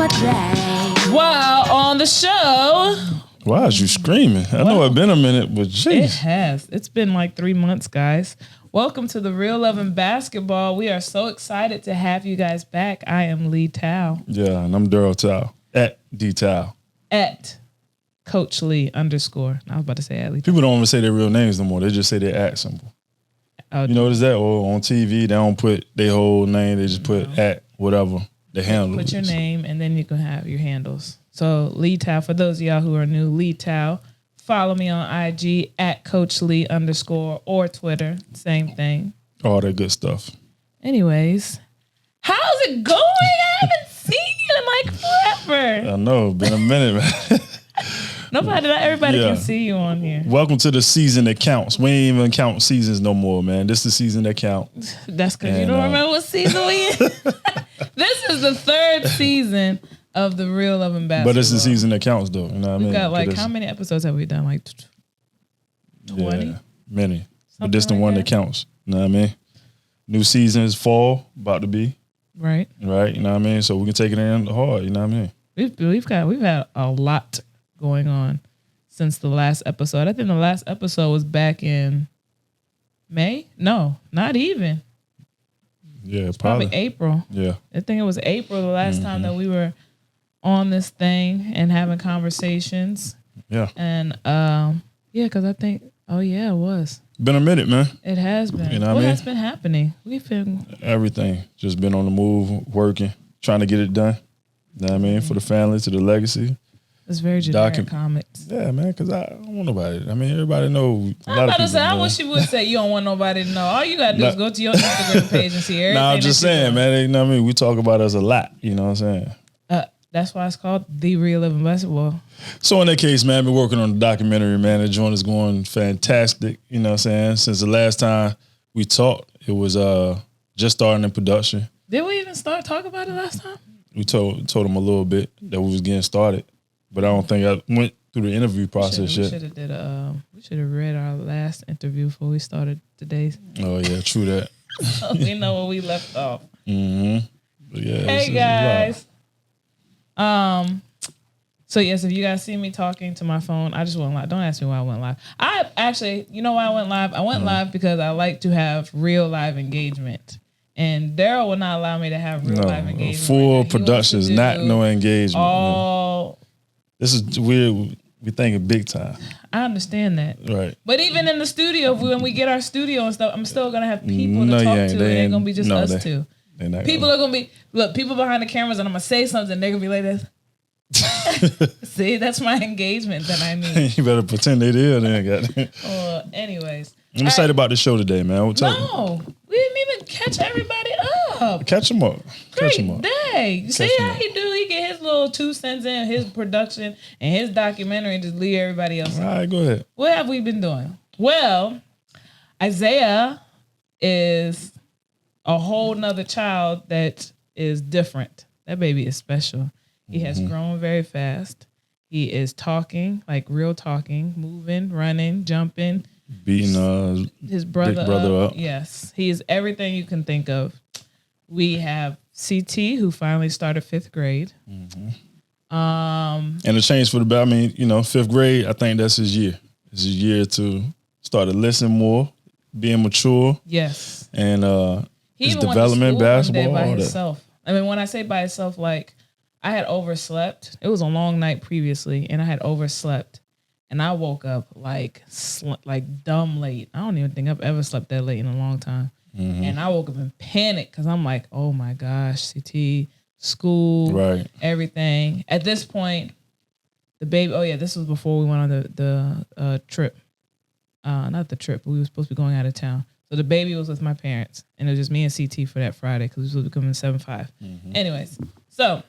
for today. While on the show. Why is you screaming? I know it's been a minute, but jeez. It has. It's been like 3 months, guys. Welcome to the Real Love in Basketball. We are so excited to have you guys back. I am Lee Tao. Yeah, and I'm Daryl Tao. At D Tao. At Coach Lee _. I was about to say at Lee. People don't even say their real names no more. They just say their at symbol. Oh, you notice that? Or on TV, they don't put their whole name. They just put at whatever the handle. Put your name and then you can have your handles. So Lee Tao, for those of y'all who are new, Lee Tao. Follow me on IG at Coach Lee _ or Twitter. Same thing. All that good stuff. Anyways, how's it going? I haven't seen you in like forever. I know, been a minute, man. Not everybody can see you on here. Welcome to the season that counts. We ain't even count seasons no more, man. This is the season that counts. That's because you don't remember what season we in. This is the 3rd season of the Real Love in Basketball. But it's the season that counts, though. You know what I mean? We got like, how many episodes have we done? Like 20? Yeah, many. But this the one that counts. You know what I mean? New season is fall, about to be. Right. Right, you know what I mean? So we can take it in hard, you know what I mean? We've had a lot going on since the last episode. I think the last episode was back in May? No, not even. Yeah, probably April. Yeah. I think it was April the last time that we were on this thing and having conversations. Yeah. And because I think, it was. Been a minute, man. It has been. You know what what I mean? has been happening? We've been everything. Just been on the move, working, trying to get it done. You know what I mean? For the family, to the legacy. It's very generic comments. Yeah, man, because I don't want nobody. I mean, everybody know. I wish you would say you don't want nobody to know. All you got to do is go to your Instagram page and see everything. I'm just saying, man. You know what I mean? We talk about us a lot. You know what I'm saying? That's why it's called The Real Love in Basketball. So in that case, man, I've been working on the documentary, man. The joint is going fantastic. You know what I'm saying? Since the last time we talked, it was just starting in production. Did we even start talking about it last time? We told them a little bit that we was getting started, but I don't think I went through the interview process yet. We should have read our last interview before we started today's. Oh yeah, true that. So we know where we left off. Mm-hmm. But yeah. Hey guys. So yes, if you guys see me talking to my phone, I just went live. Don't ask me why I went live. I actually, you know why I went live? I went live because I like to have real live engagement. And Daryl will not allow me to have real live engagement. Full productions, not no engagement. This is weird. We thinking big time. I understand that. Right. But even in the studio, when we get our studio and stuff, I'm still going to have people to talk to. It ain't going to be just us two. People are going to be, people behind the cameras, and I'm going to say something, they're going to be like this. See, that's my engagement that I need. You better pretend they did then. Anyways. I'm excited about the show today, man. We didn't even catch everybody up. Catch them up. Great day. See how he do? He get his little 2 cents in, his production and his documentary, and just leave everybody else. All right, go ahead. What have we been doing? Well, Isaiah is a whole nother child that is different. That baby is special. He has grown very fast. He is talking, like real talking, moving, running, jumping. Beating his brother up. Yes. He is everything you can think of. We have CT, who finally started 5th grade. And a change for the better. I mean, 5th grade, I think that's his year. It's his year to start to listen more, being mature. Yes. And his went development, to basketball, by himself. I mean, when I say by himself, like I had overslept. It was a long night previously, and I had overslept. And I woke up like dumb late. I don't even think I've ever slept that late in a long time. And I woke up in panic because I'm like, oh my gosh, CT, school, right, everything. At this point, the baby. Oh yeah, this was before we went on the trip. Not the trip, but we were supposed to be going out of town. So the baby was with my parents, and it was just me and CT for that Friday because we were supposed to be coming 7-5. Anyways, so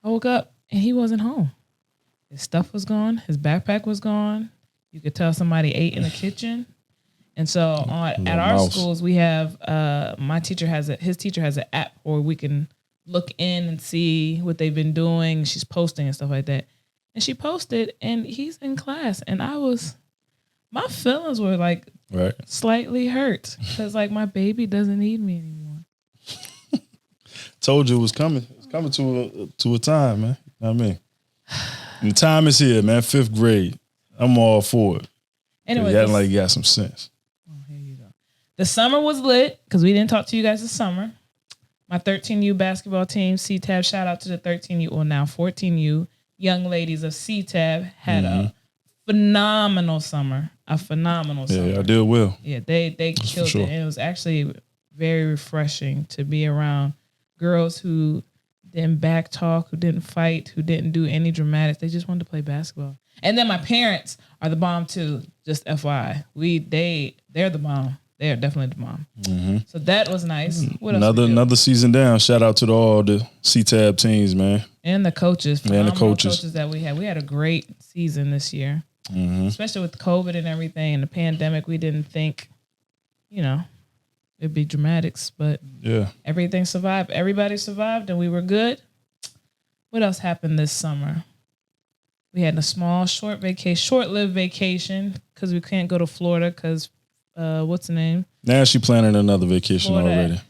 I woke up and he wasn't home. His stuff was gone. His backpack was gone. You could tell somebody ate in the kitchen. And so at our schools, we have his teacher has an app where we can look in and see what they've been doing. She's posting and stuff like that. And she posted, and he's in class. And my feelings were like slightly hurt because like my baby doesn't need me anymore. Told you it was coming. It's coming to a time, man. You know what I mean? And the time is here, man. 5th grade. I'm all for it. Anyway, you acting like you got some sense. Oh, here you go. The summer was lit because we didn't talk to you guys this summer. My 13U basketball team, CTAB, shout out to the 13U, or now 14U young ladies of CTAB, had a phenomenal summer. Yeah, I did well. Yeah, they killed sure. it. And it was actually very refreshing to be around girls who didn't back talk, who didn't fight, who didn't do any dramatics. They just wanted to play basketball. And then my parents are the bomb too. Just FYI, they're the bomb. They're definitely the bomb. Mm-hmm. So that was nice. What else? Another season down. Shout out to all the CTAB teams, man, and the coaches. And the coaches that we had. We had a great season this year, especially with COVID and everything and the pandemic. We didn't think, it'd be dramatics, but everything survived. Everybody survived, and we were good. What else happened this summer? We had a small, short-lived vacation because we can't go to Florida because, what's the name? Now she planning another vacation Florida. Already.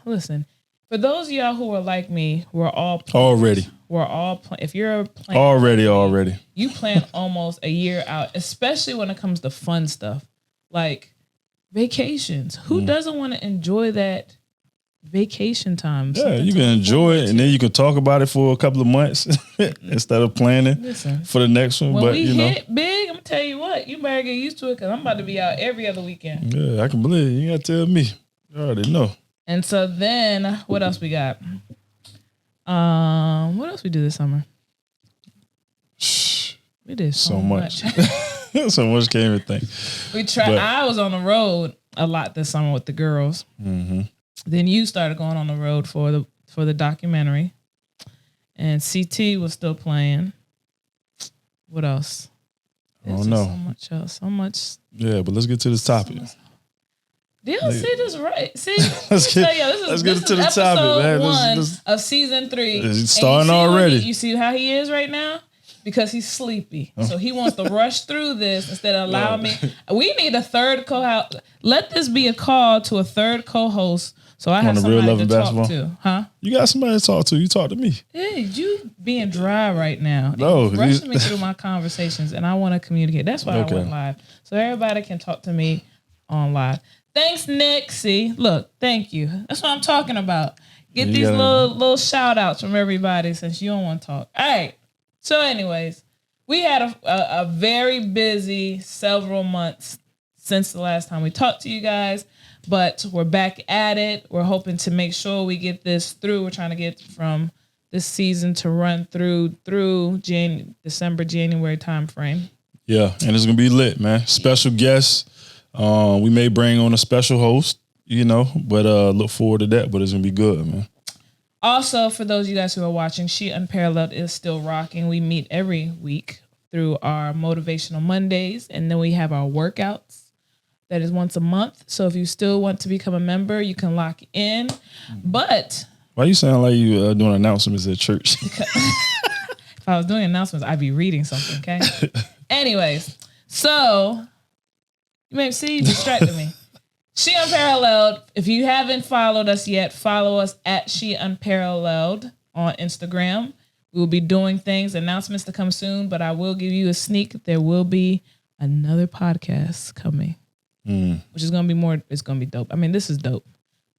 Listen, for those of y'all who are like me, we're all already. If you're planning already, you plan almost a year out, especially when it comes to fun stuff like vacations. Who doesn't want to enjoy that vacation time? Yeah, you can enjoy it, and then you can talk about it for a couple of months instead of planning for the next one. When but we hit big, I'm gonna tell you what, you better get used to it because I'm about to be out every other weekend. Yeah, I can believe it. You gotta tell me. You already know. And so then, what else we got? What else we do this summer? We did so much. So much, can't even think. We tried. I was on the road a lot this summer with the girls. Mm-hmm. Then you started going on the road for the documentary, and CT was still playing. What else? I don't know. So much else. So much. Yeah, but let's get to this topic. Y'all see this right? See, let's get to the topic, man. One of season 3. It's starting already. You see how he is right now? Because he's sleepy. So he wants to rush through this instead of allowing me. We need a third co-host. Let this be a call to a third co-host so I have somebody to talk to. Huh? You got somebody to talk to. You talk to me. Hey, you being dry right now. No. Rushing me through my conversations, and I want to communicate. That's why I went live. So everybody can talk to me on live. Thanks, Nick. See, look, thank you. That's what I'm talking about. Get these little shout outs from everybody since you don't want to talk. All right. So anyways, we had a very busy several months since the last time we talked to you guys, but we're back at it. We're hoping to make sure we get this through. We're trying to get from this season to run through December, January timeframe. Yeah, and it's going to be lit, man. Special guests. We may bring on a special host, but look forward to that, but it's going to be good, man. Also, for those of you guys who are watching, She Unparalleled is still rocking. We meet every week through our Motivational Mondays, and then we have our workouts. That is once a month. So if you still want to become a member, you can lock in. But why you sound like you doing announcements at church? If I was doing announcements, I'd be reading something, okay? Anyways, so you may see you distracted me. She Unparalleled. If you haven't followed us yet, follow us at She Unparalleled on Instagram. We will be doing things, announcements to come soon, but I will give you a sneak. There will be another podcast coming, which is going to be more, it's going to be dope. I mean, this is dope.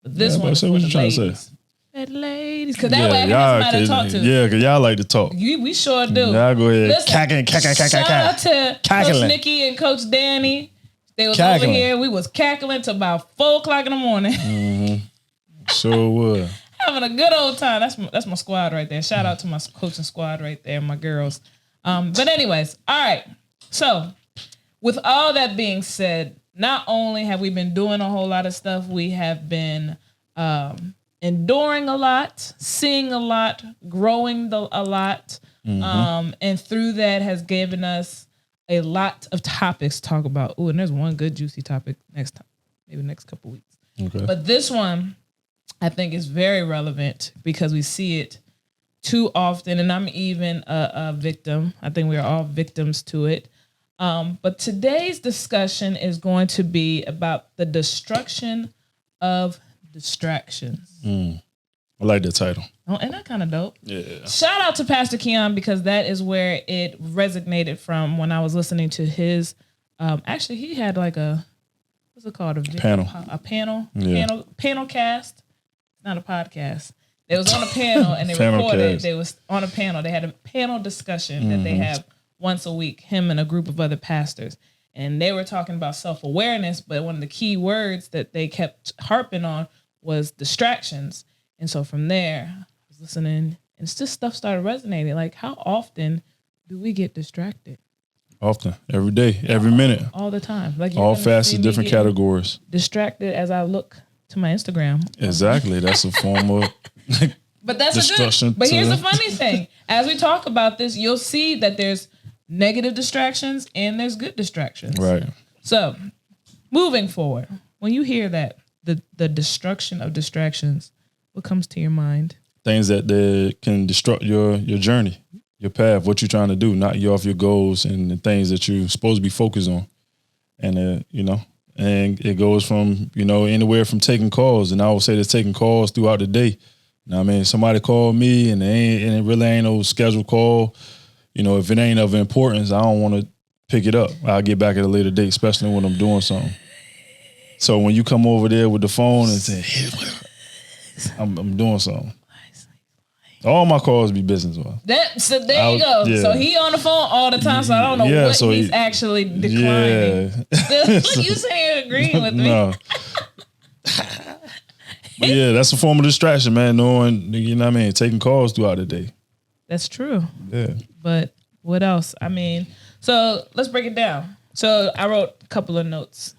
But this one is for the ladies. Ladies. Because that way I can have somebody to talk to. Yeah, because y'all like to talk. We sure do. Y'all go ahead. Listen, shout out to Coach Nikki and Coach Danny. They was over here. We was cackling till about 4:00 in the morning. Mm-hmm. Sure would. Having a good old time. That's my squad right there. Shout out to my coaching squad right there, my girls. But anyways, all right. So with all that being said, not only have we been doing a whole lot of stuff, we have been enduring a lot, seeing a lot, growing a lot. Mm-hmm. And through that has given us a lot of topics to talk about. Oh, and there's one good juicy topic next time, maybe next couple weeks. Okay. But this one, I think is very relevant because we see it too often, and I'm even a victim. I think we are all victims to it. But today's discussion is going to be about the destruction of distractions. I like that title. Oh, and that kind of dope. Yeah. Shout out to Pastor Keon, because that is where it resonated from when I was listening to his. Actually, he had like what's it called? Panel. A panel. Yeah. Panel cast. Not a podcast. They was on a panel and they recorded. Cast. They was on a panel. They had a panel discussion that they have once a week. Him and a group of other pastors, and they were talking about self-awareness. But one of the key words that they kept harping on was distractions. And so from there, I was listening, and it's just stuff started resonating. Like, how often do we get distracted? Often, every day, every minute, all the time. Like, all facets, different categories. Distracted as I look to my Instagram. Exactly, that's a form of. But that's destruction. But here's the funny thing: as we talk about this, you'll see that there's negative distractions and there's good distractions. Right. So, moving forward, when you hear that the destruction of distractions, what comes to your mind? Things that can disrupt your journey, your path, what you're trying to do, knock you off your goals and the things that you're supposed to be focused on. And, and it goes from, anywhere from taking calls. And I would say that taking calls throughout the day. I mean, somebody called me and it really ain't no scheduled call. If it ain't of importance, I don't want to pick it up. I'll get back at a later date, especially when I'm doing something. So when you come over there with the phone and say, hey, I'm doing something. All my calls be business ones. So there you go. Yeah. So he on the phone all the time, so I don't know what he's actually declining. Yeah. You sitting here agreeing with me. No. But yeah, that's a form of distraction, man. Knowing, taking calls throughout the day. That's true. Yeah. But what else? I mean, so let's break it down. So I wrote a couple of notes.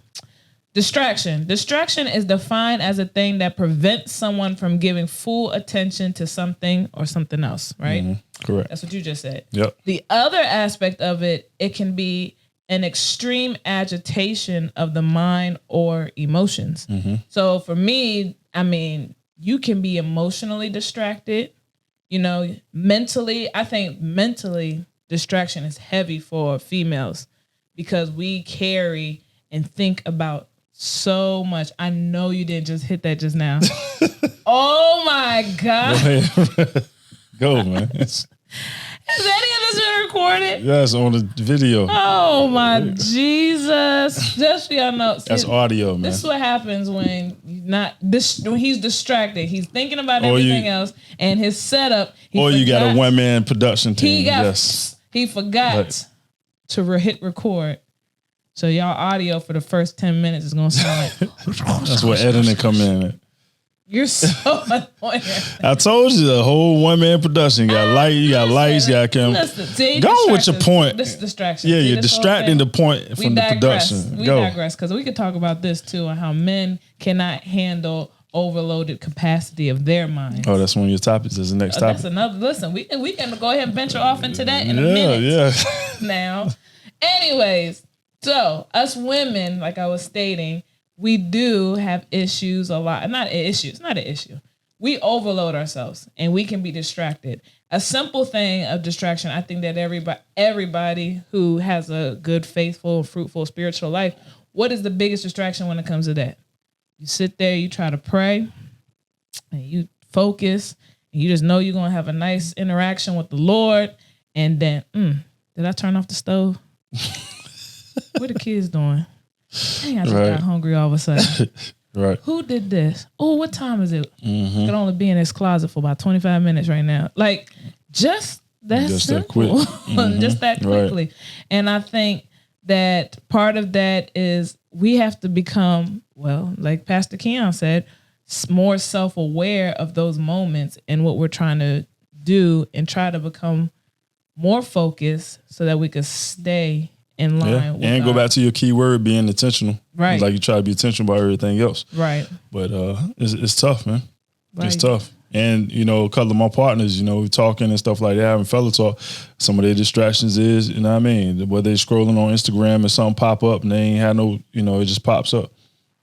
Distraction. Distraction is defined as a thing that prevents someone from giving full attention to something or something else, right? Mm-hmm. Correct. That's what you just said. Yep. The other aspect of it can be an extreme agitation of the mind or emotions. Mm-hmm. So for me, I mean, you can be emotionally distracted, mentally. I think mentally distraction is heavy for females because we carry and think about so much. I know you didn't just hit that just now. Oh my God. Go, man. Has any of this been recorded? Yes, on the video. Oh my Jesus. Just so y'all know. That's audio, man. This is what happens when when he's distracted. He's thinking about everything else and his setup. You got a one-man production team. He forgot to hit record. So y'all audio for the first 10 minutes is gonna sound like that's where editing come in. You're so annoying. I told you the whole one-man production. You got light, you got lights, you got camera. Go with your point. This distraction. Yeah, you're distracting the point from the production. We digress because we could talk about this too and how men cannot handle overloaded capacity of their minds. Oh, that's one of your topics. That's the next topic. That's another. Listen, we can go ahead and venture off into that in a minute. Yeah. Now, anyways, so us women, like I was stating, we do have issues a lot. Not an issue. It's not an issue. We overload ourselves and we can be distracted. A simple thing of distraction, I think that everybody who has a good, faithful, fruitful spiritual life, what is the biggest distraction when it comes to that? You sit there, you try to pray, and you focus, and you just know you're going to have a nice interaction with the Lord, and then, did I turn off the stove? What the kids doing? Dang, I just got hungry all of a sudden. Right. Who did this? Oh, what time is it? I could only be in this closet for about 25 minutes right now. Like, just that simple. Just that quickly. Right. And I think that part of that is we have to become, well, like Pastor Keon said, more self-aware of those moments and what we're trying to do and try to become more focused so that we could stay in line with and go back to your key word, being intentional. Right. Like you try to be intentional about everything else. Right. But it's tough, man. Right. It's tough. And, a couple of my partners, we talking and stuff like that, having fellow talk, some of their distractions is, whether they're scrolling on Instagram and something pop up and they ain't had no, it just pops up.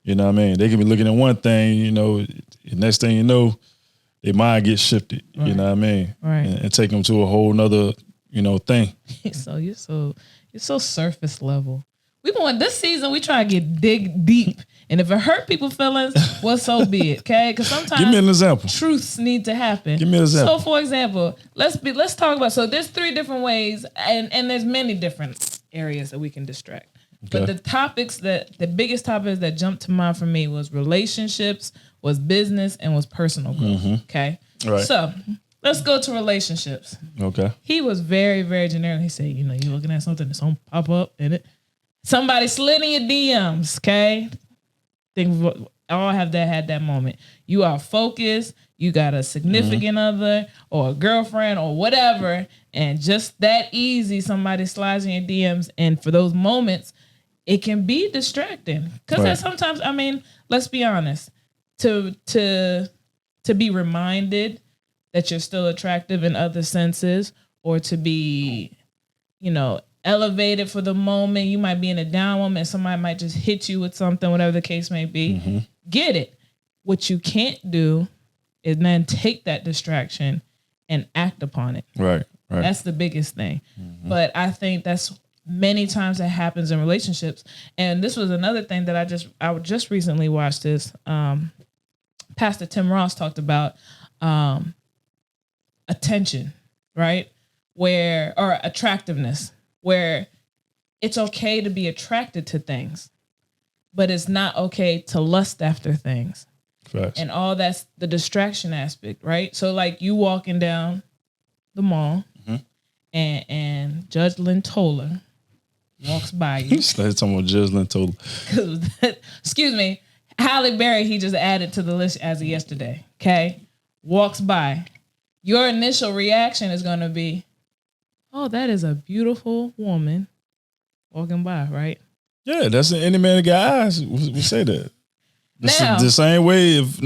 They can be looking at one thing, the next thing you know, their mind gets shifted, right. Right. And take them to a whole nother, thing. So you're so surface level. We going this season. We try to dig deep And if it hurt people's feelings, well, so be it. Okay, because sometimes Give me an example. Truths need to happen. Give me an example. So, for example, let's talk about. So, there's 3 different ways, and there's many different areas that we can distract. Okay. But the biggest topics that jumped to mind for me was relationships, was business, and was personal growth. Okay, Right. So let's go to relationships. Okay. He was very, very generic. He said, you're looking at something that's gonna pop up in it. Somebody slid in your DMs, okay? Think all have had that moment. You are focused, you got a significant other or a girlfriend or whatever, and just that easy, somebody slides in your DMs, and for those moments, it can be distracting. Because sometimes, let's be honest, to be reminded that you're still attractive in other senses, or to be, elevated for the moment. You might be in a down moment and somebody might just hit you with something, whatever the case may be. Get it. What you can't do is then take that distraction and act upon it. Right. That's the biggest thing. But I think that's many times that happens in relationships. And this was another thing that I just recently watched this. Pastor Tim Ross talked about attention, right? Or attractiveness, where it's okay to be attracted to things, but it's not okay to lust after things. Facts. And all that's the distraction aspect, right? So like you walking down the mall and Judge Lintola walks by you. Started talking about Judge Lintola. Excuse me. Halle Berry, he just added to the list as of yesterday. Okay. Walks by. Your initial reaction is going to be, oh, that is a beautiful woman walking by, right? Yeah, that's any man that got eyes. We say that. Now, The same way if,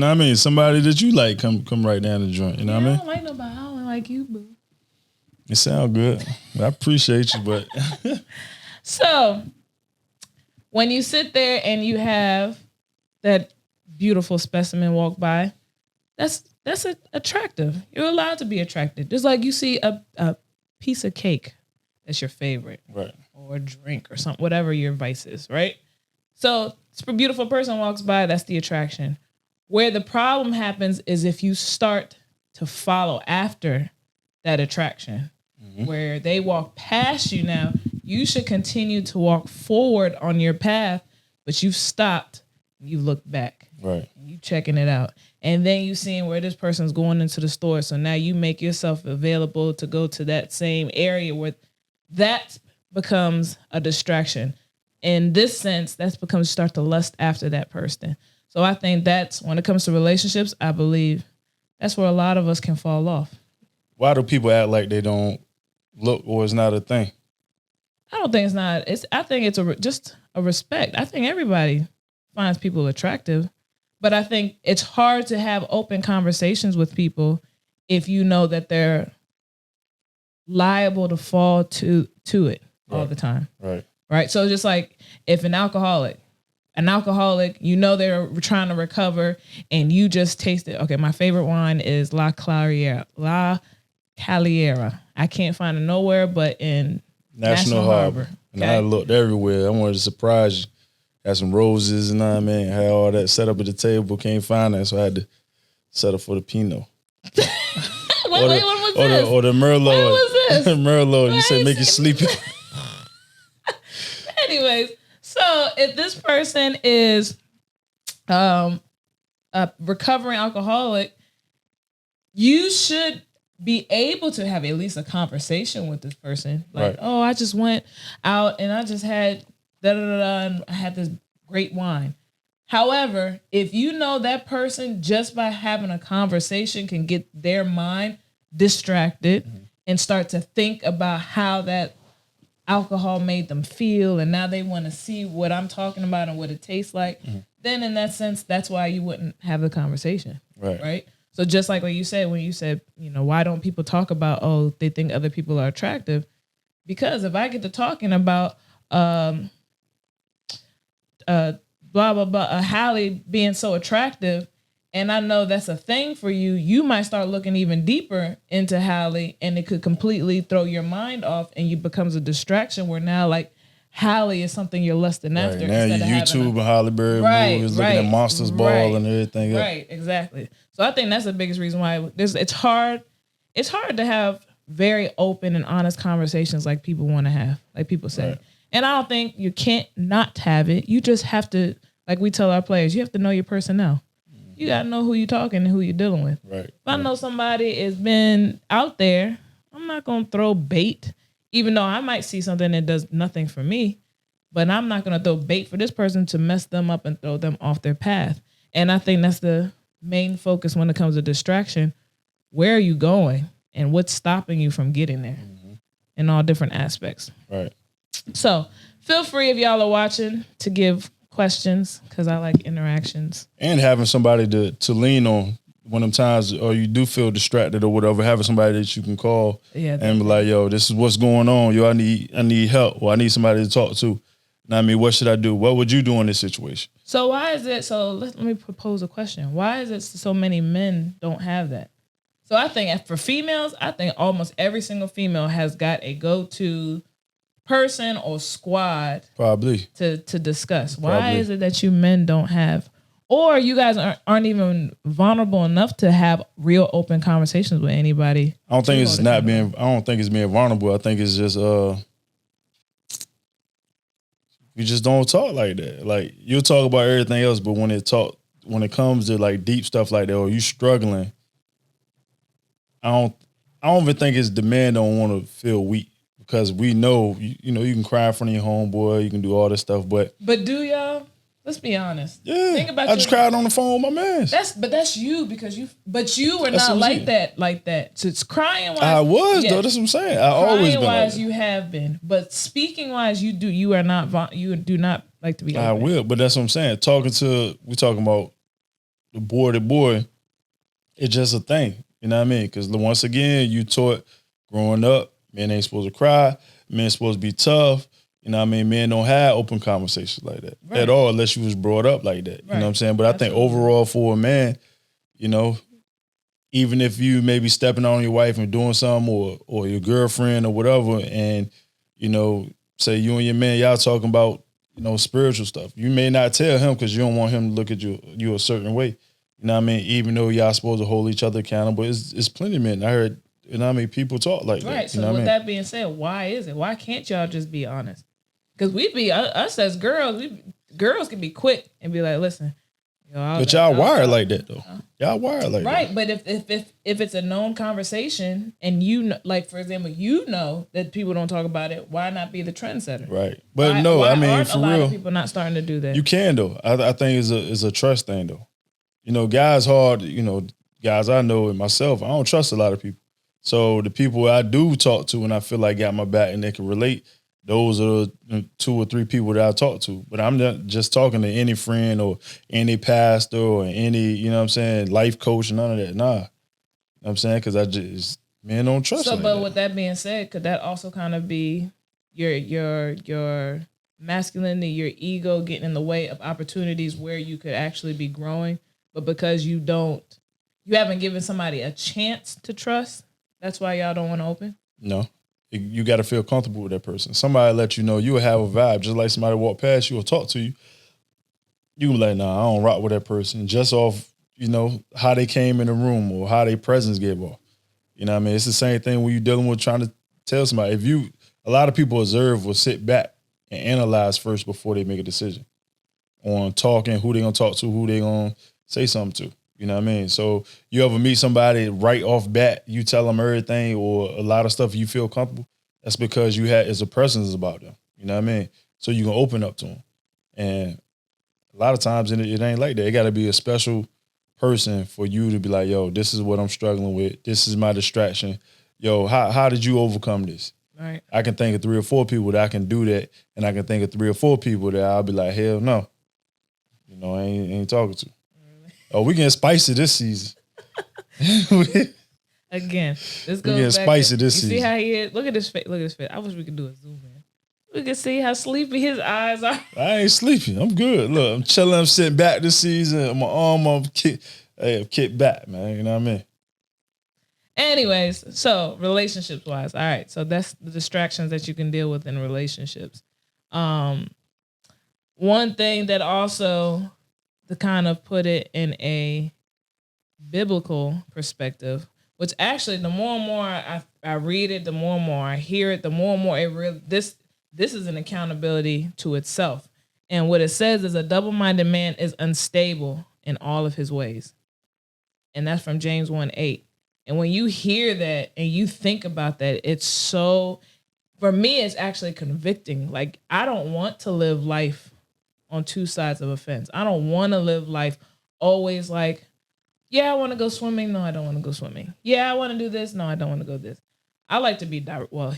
somebody that you like come right down the joint, you know what I mean? I don't like nobody. I don't like you, boo. It sound good. I appreciate you, but. So, when you sit there and you have that beautiful specimen walk by, that's attractive. You're allowed to be attracted. Just like you see a piece of cake that's your favorite, Right, or a drink or something, whatever your vice is, right? So a beautiful person walks by, that's the attraction. Where the problem happens is if you start to follow after that attraction, where they walk past you now, you should continue to walk forward on your path, but you've stopped and you look back. right. You checking it out. And then you seeing where this person's going into the store. So now you make yourself available to go to that same area where that becomes a distraction. In this sense, that's becomes start to lust after that person. So I think that's when it comes to relationships, I believe that's where a lot of us can fall off. Why do people act like they don't look or it's not a thing? I don't think it's not. I think it's just a respect. I think everybody finds people attractive, but I think it's hard to have open conversations with people if you know that they're liable to fall to it all the time. Right. So just like if an alcoholic, you know, they're trying to recover and you just taste it. Okay. My favorite wine is La Caliera. I can't find it nowhere but in National Harbor. And I looked everywhere. I wanted to surprise you. Had some roses and had all that set up at the table. Can't find that, so I had to settle for the Pinot. Wait, what was this? Or the Merlot. What was this? Merlot. You said make you sleepy. Anyways, so if this person is a recovering alcoholic, you should be able to have at least a conversation with this person. Like, oh, I just went out and I just had and I had this great wine. However, if you know that person just by having a conversation can get their mind distracted and start to think about how that alcohol made them feel, and now they want to see what I'm talking about and what it tastes like, then in that sense, that's why you wouldn't have the conversation. Right? So just like what you said, when you said, why don't people talk about, oh, they think other people are attractive? Because if I get to talking about blah, blah, blah, Halle being so attractive, and I know that's a thing for you, you might start looking even deeper into Halle, and it could completely throw your mind off, and you becomes a distraction where now, like, Halle is something you're lusting Right. after. Now you instead of having YouTube and Halle Berry movies, looking at Monsters Ball and everything else. Right, exactly. So I think that's the biggest reason why it's hard. It's hard to have very open and honest conversations like people want to have, like people say. Right. And I don't think you can't not have it. You just have to, like we tell our players, you have to know your personnel. You got to know who you're talking and who you're dealing with. Right. If I know somebody has been out there, I'm not going to throw bait, even though I might see something that does nothing for me, but I'm not going to throw bait for this person to mess them up and throw them off their path. And I think that's the main focus when it comes to distraction. Where are you going and what's stopping you from getting there in all different aspects? Right. So feel free if y'all are watching to give questions because I like interactions. And having somebody to lean on when them times or you do feel distracted or whatever, having somebody that you can call and be like, yo, this is what's going on. Yo, I need help or I need somebody to talk to. And I mean, what should I do? What would you do in this situation? So why is it, let me propose a question. Why is it so many men don't have that? So I think for females, I think almost every single female has got a go-to person or squad probably to discuss. Why is it that you men don't have, or you guys aren't even vulnerable enough to have real open conversations with anybody? I don't think it's being vulnerable. I think it's just you just don't talk like that. Like you'll talk about everything else, but when it comes to like deep stuff like that, or you struggling, I don't even think it's the man don't want to feel weak because we know you can cry in front of your homeboy, you can do all this stuff, but do y'all? Let's be honest. Yeah, think about I just cried on the phone with my man. That's you because you were not like that. So it's crying wise. I was though. That's what I'm saying. I always been wise like you have been, but speaking wise you do. You are not. You do not like to be. Open. I will, but that's what I'm saying. We talking about the boy to boy. It's just a thing. You know what I mean? Because once again, you taught growing up, men ain't supposed to cry. Men supposed to be tough. You know what I mean? Men don't have open conversations like that at all unless you was brought up like that. You know what I'm saying? But I think overall for a man, even if you may be stepping on your wife and doing something or your girlfriend or whatever, and, say you and your man, y'all talking about, spiritual stuff. You may not tell him because you don't want him to look at you a certain way. You know what I mean? Even though y'all supposed to hold each other accountable, it's plenty of men. I heard, people talk like that. Right. So with that being said, why is it? Why can't y'all just be honest? Because us as girls, girls can be quick and be like, listen. But y'all wired like that though. Y'all wired like that. Right. But if it's a known conversation and like for example, that people don't talk about it, why not be the trendsetter? Right. But why for a lot real, of people not starting to do that? You can though. I think it's a trust thing though. Guys hard, guys I know and myself, I don't trust a lot of people. So the people I do talk to and I feel like got my back and they can relate, those are the 2 or 3 people that I talk to. But I'm not just talking to any friend or any pastor or any, life coach, none of that. Nah. You know what I'm saying? Because men don't trust So, like but that. with that being said, could that also kind of be your masculinity, your ego getting in the way of opportunities where you could actually be growing, but because you haven't given somebody a chance to trust, that's why y'all don't want to open? No. You got to feel comfortable with that person. Somebody let you know you will have a vibe. Just like somebody walk past you or talk to you, you can be like, nah, I don't rock with that person. Just off, how they came in the room or how their presence gave off. You know what I mean? It's the same thing when you're dealing with trying to tell somebody. A lot of people observe or sit back and analyze first before they make a decision on talking, who they going to talk to, who they going to say something to. You know what I mean? So you ever meet somebody right off bat, you tell them everything or a lot of stuff you feel comfortable, that's because it's a presence about them. You know what I mean? So you can open up to them. And a lot of times it ain't like that. It got to be a special person for you to be like, yo, this is what I'm struggling with. This is my distraction. Yo, how did you overcome this? Right. I can think of 3 or 4 people that I can do that. And I can think of 3 or 4 people that I'll be like, hell no. I ain't talking to. Oh, we getting spicy this season. Again, this goes we getting spicy this season. See how he is? Look at his face. Look at his face. I wish we could do a zoom in. We can see how sleepy his eyes are. I ain't sleepy. I'm good. Look, I'm chilling. I'm sitting back this season. My arm, I'm kick back, man. You know what I mean? Anyways, so relationships wise, all right. So that's the distractions that you can deal with in relationships. One thing that also, to kind of put it in a biblical perspective, which actually the more and more I read it, the more and more I hear it, the more and more it really this is an accountability to itself. And what it says is a double-minded man is unstable in all of his ways. And that's from James 1:8. And when you hear that and you think about that, it's so, for me, it's actually convicting. Like, I don't want to live life on two sides of a fence. I don't want to live life always like, yeah, I want to go swimming. No, I don't want to go swimming. Yeah, I want to do this. No, I don't want to go this. I like to be direct. Well,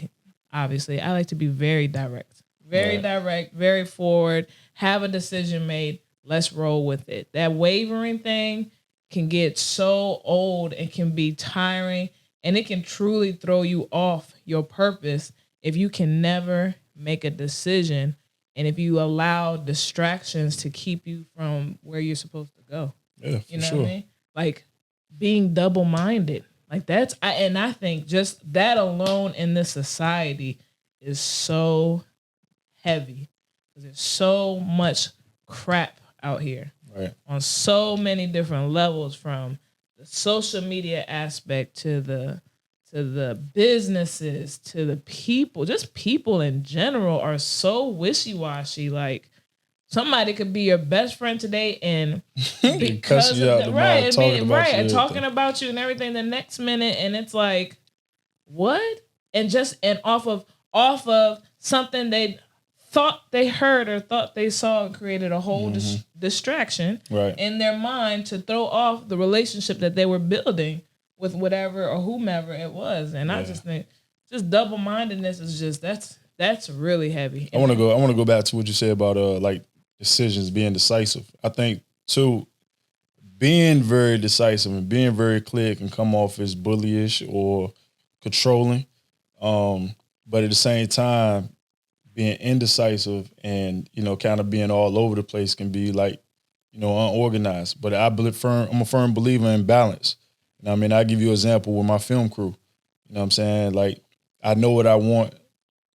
obviously, I like to be very direct. Very direct, very forward, have a decision made. Let's roll with it. That wavering thing can get so old and can be tiring, and it can truly throw you off your purpose if you can never make a decision and if you allow distractions to keep you from where you're supposed to go. Yeah, you know what I mean? Like being double-minded. Like I think just that alone in this society is so heavy. There's so much crap out here. Right. On so many different levels, from the social media aspect to the businesses to the people. Just people in general are so wishy-washy. Like somebody could be your best friend today and because of that, right, talking about you and everything the next minute, and it's like, what? And off of something they thought they heard or thought they saw, and created a whole distraction in their mind to throw off the relationship that they were building with whatever or whomever it was. And I just think just double-mindedness is just that's really heavy. I want to go back to what you said about like decisions, being decisive. I think too, being very decisive and being very clear can come off as bullyish or controlling. But at the same time, being indecisive and, kind of being all over the place can be like, unorganized. But I'm a firm believer in balance. I mean, I'll give you an example with my film crew. You know what I'm saying? Like, I know what I want.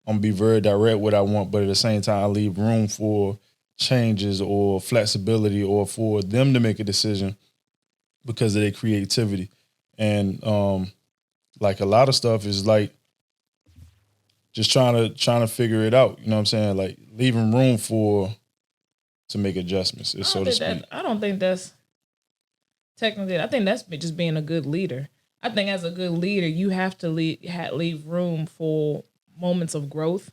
I'm going to be very direct what I want, but at the same time, I leave room for changes or flexibility or for them to make a decision because of their creativity. And like a lot of stuff is like, just trying to figure it out. You know what I'm saying? Like leaving room to make adjustments, so to speak. I don't think that's technically. I think that's just being a good leader. I think as a good leader, you have to leave room for moments of growth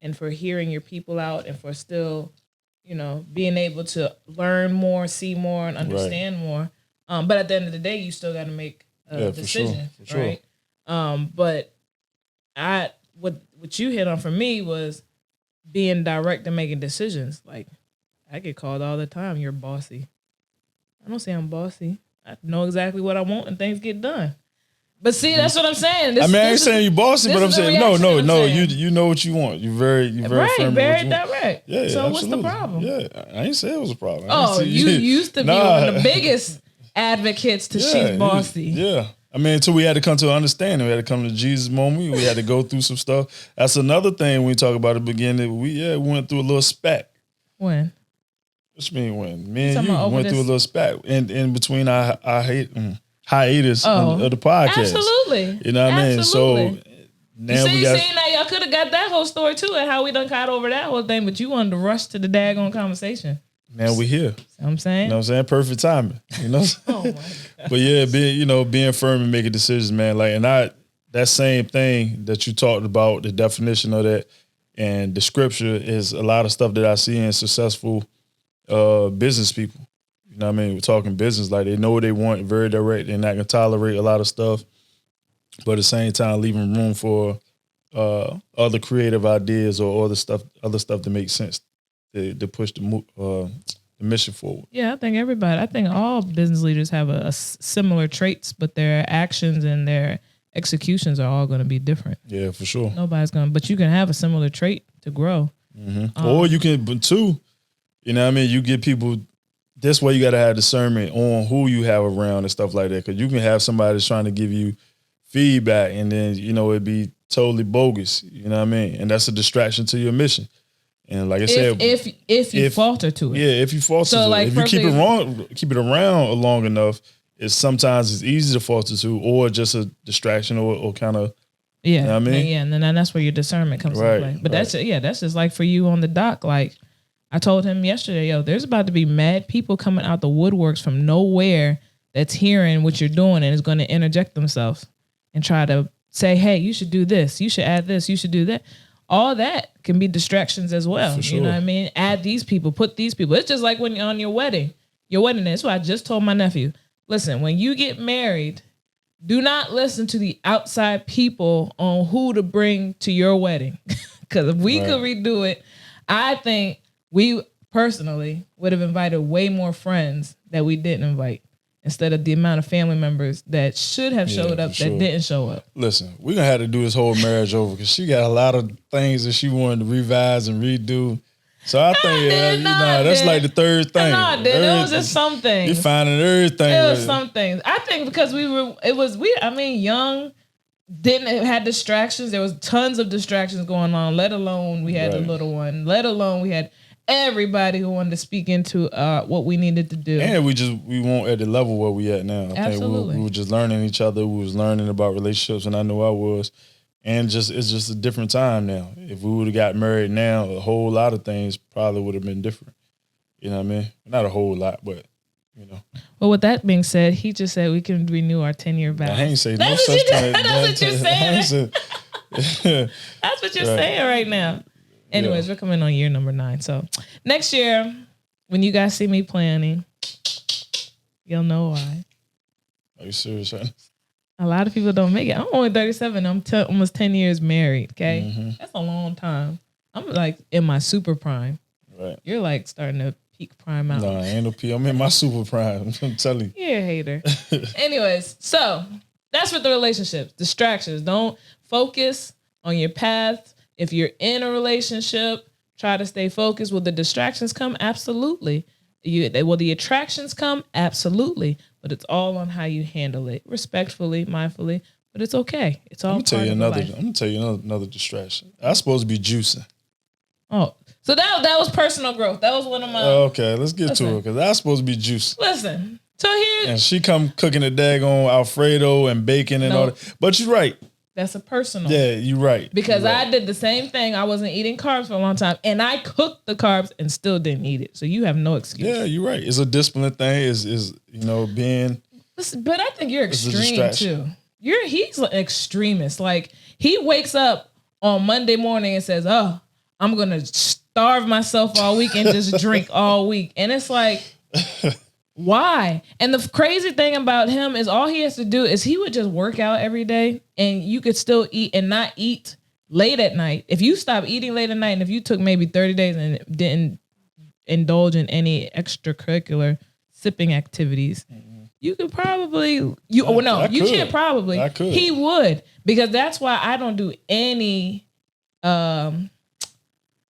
and for hearing your people out and for still, being able to learn more, see more, and understand more. But at the end of the day, you still got to make a decision, for sure. Right? But what you hit on for me was being direct and making decisions. Like, I get called all the time, you're bossy. I don't say I'm bossy. I know exactly what I want and things get done. But see, that's what I'm saying. I ain't saying you bossy, but I'm saying no. You know what you want. You're very firm, very direct. Yeah, so absolutely. What's the problem? Yeah, I ain't say it was a problem. Oh, you used to be one of the biggest advocates to she's bossy. Yeah. I mean, until we had to come to understanding. We had to come to Jesus moment. We had to go through some stuff. That's another thing we talk about at the beginning. We went through a little spat. When? What you mean when? Me and you went through a little spat in between our hiatus of the podcast. Absolutely. You know what I mean? So now now y'all could have got that whole story too and how we done got over that whole thing, but you wanted to rush to the daggone conversation. Now we here. See what I'm saying? You know what I'm saying? Perfect timing. You know? Oh my God. But yeah, being firm and making decisions, man. Like, and that same thing that you talked about, the definition of that and the scripture is a lot of stuff that I see in successful business people. You know what I mean? We're talking business, like they know what they want, very direct. They're not gonna tolerate a lot of stuff, but at the same time leaving room for other creative ideas or other stuff that makes sense to push the mission forward. Yeah, I think all business leaders have a similar traits, but their actions and their executions are all going to be different. Yeah, for sure. But you can have a similar trait to grow. Mm-hmm. Or you can, but too, you know what I mean? You get people, this way you got to have discernment on who you have around and stuff like that. Because you can have somebody that's trying to give you feedback and then, it'd be totally bogus. You know what I mean? And that's a distraction to your mission. And like I said, if you falter to it. Yeah, if you falter to it. If you keep it around long enough, sometimes it's easy to falter to, or just a distraction or kind of, yeah. You know what I mean? Yeah, and then that's where your discernment comes into play. But that's just like for you on the dock. Like I told him yesterday, there's about to be mad people coming out the woodworks from nowhere that's hearing what you're doing and is going to interject themselves and try to say, hey, you should do this, you should add this, you should do that. All that can be distractions as well. For sure. You know what I mean? Add these people, put these people. It's just like when you're on your wedding day. That's what I just told my nephew. Listen, when you get married, do not listen to the outside people on who to bring to your wedding. Because if we could redo it, I think we personally would have invited way more friends that we didn't invite, instead of the amount of family members that should have showed up that didn't show up. Listen, we're going to have to do this whole marriage over because she got a lot of things that she wanted to revise and redo. So I think that's like the third thing. No, it was just some things. You finding everything. It was some things. I think because young, didn't have distractions. There was tons of distractions going on, let alone we had the little one, let alone we had everybody who wanted to speak into what we needed to do. And we weren't at the level where we at now. I think we were just learning each other. We was learning about relationships, and I knew I was. And it's just a different time now. If we would have got married now, a whole lot of things probably would have been different. You know what I mean? Not a whole lot, but you know. Well, with that being said, he just said we can renew our 10-year vows. I ain't saying no such thing. That's what you're saying. That's what you're saying right now. Anyways, we're coming on year number 9. So next year, when you guys see me planning, you'll know why. Are you serious, right? A lot of people don't make it. I'm only 37. I'm almost 10 years married. Okay. Mm-hmm. That's a long time. I'm like in my super prime. Right. You're like starting to peak prime out. No, I ain't no peak. I'm in my super prime. I'm telling you. You're a hater. Anyways, so that's with the relationships. Distractions. Don't focus on your path. If you're in a relationship, try to stay focused. Will the distractions come? Absolutely. Will the attractions come? Absolutely. But it's all on how you handle it, respectfully, mindfully. But it's okay. It's all. I'm gonna tell you another distraction. I was supposed to be juicing. Oh, so that was personal growth. That was one of my. Okay, let's get to it because I was supposed to be juicing. Listen, so here. And she come cooking a daggone Alfredo and bacon and all that. But you're right. That's a personal. Yeah, you're right. Because I did the same thing. I wasn't eating carbs for a long time, and I cooked the carbs and still didn't eat it. So you have no excuse. Yeah, you're right. It's a discipline thing. Is being. But I think you're extreme too. He's an extremist. Like he wakes up on Monday morning and says, "Oh, I'm gonna starve myself all week and just drink all week," and it's like. Why? And the crazy thing about him is all he has to do is he would just work out every day and you could still eat and not eat late at night. If you stop eating late at night and if you took maybe 30 days and didn't indulge in any extracurricular sipping activities, you could probably, can't probably. I could. He would, because that's why I don't do any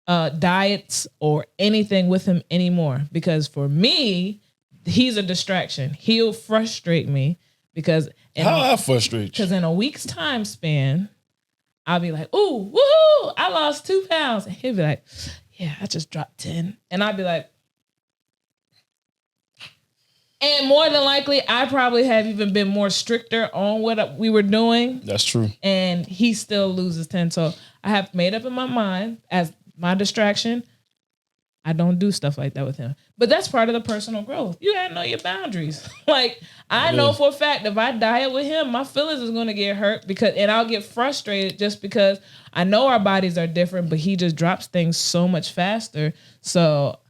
diets or anything with him anymore. Because for me, he's a distraction. He'll frustrate me because I frustrate you? Because in a week's time span, I'll be like, "Ooh, woohoo! I lost 2 pounds." And he'll be like, "Yeah, I just dropped 10." And I'll be like, and more than likely, I probably have even been more stricter on what we were doing. That's true. And he still loses 10. So I have made up in my mind as my distraction. I don't do stuff like that with him. But that's part of the personal growth. You gotta know your boundaries. Like, I know for a fact if I diet with him, my feelings is gonna get hurt and I'll get frustrated just because I know our bodies are different, but he just drops things so much faster. So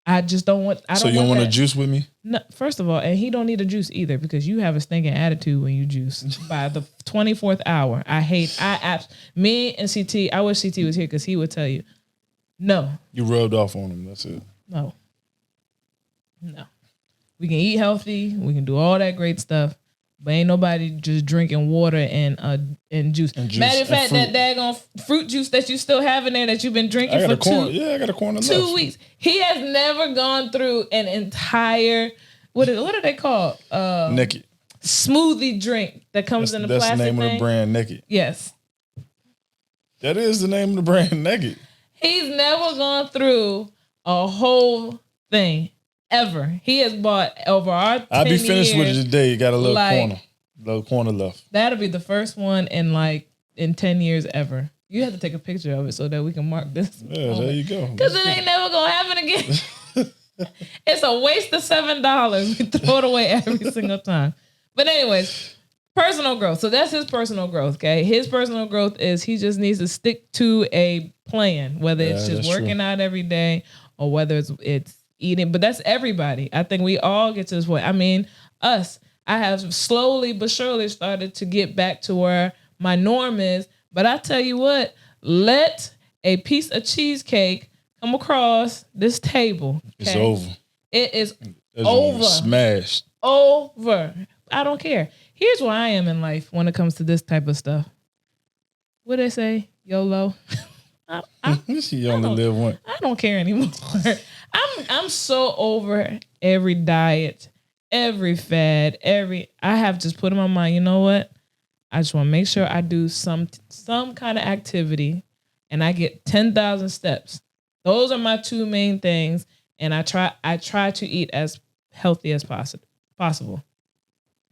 I just don't want. So you don't want to juice with me? No. First of all, and he don't need a juice either because you have a stinking attitude when you juice. By the 24th hour, me and CT. I wish CT was here because he would tell you. No. You rubbed off on him. That's it. No. We can eat healthy. We can do all that great stuff. But ain't nobody just drinking water and juice. Matter of fact, that daggone fruit juice that you still have in there that you've been drinking for I got a corn of 2 weeks. He has never gone through an entire, what are they called? Naked. Smoothie drink that comes in a plastic thing. That's the name of the brand, Naked. Yes. That is the name of the brand, Naked. He's never gone through a whole thing ever. He has bought over our 10 I'll be finished with it years, today. You got a little like, corner left. That'll be the first one in 10 years ever. You have to take a picture of it so that we can mark this. Yeah, there you go. Because it ain't never going to happen again. It's a waste of $7. We throw it away every single time. But anyways, personal growth. So that's his personal growth, okay? His personal growth is he just needs to stick to a plan, whether it's just working out every day or whether it's eating. But that's everybody. I think we all get to this point. I mean, I have slowly but surely started to get back to where my norm is. But I tell you what, let a piece of cheesecake come across this table. Okay? It's over. It is over. Smashed. Over. I don't care. Here's where I am in life when it comes to this type of stuff. What they say? YOLO. You only live once. I don't care anymore. I'm so over every diet, every fad, I have just put in my mind, you know what? I just want to make sure I do some kind of activity and I get 10,000 steps. Those are my two main things. And I try to eat as healthy as possible.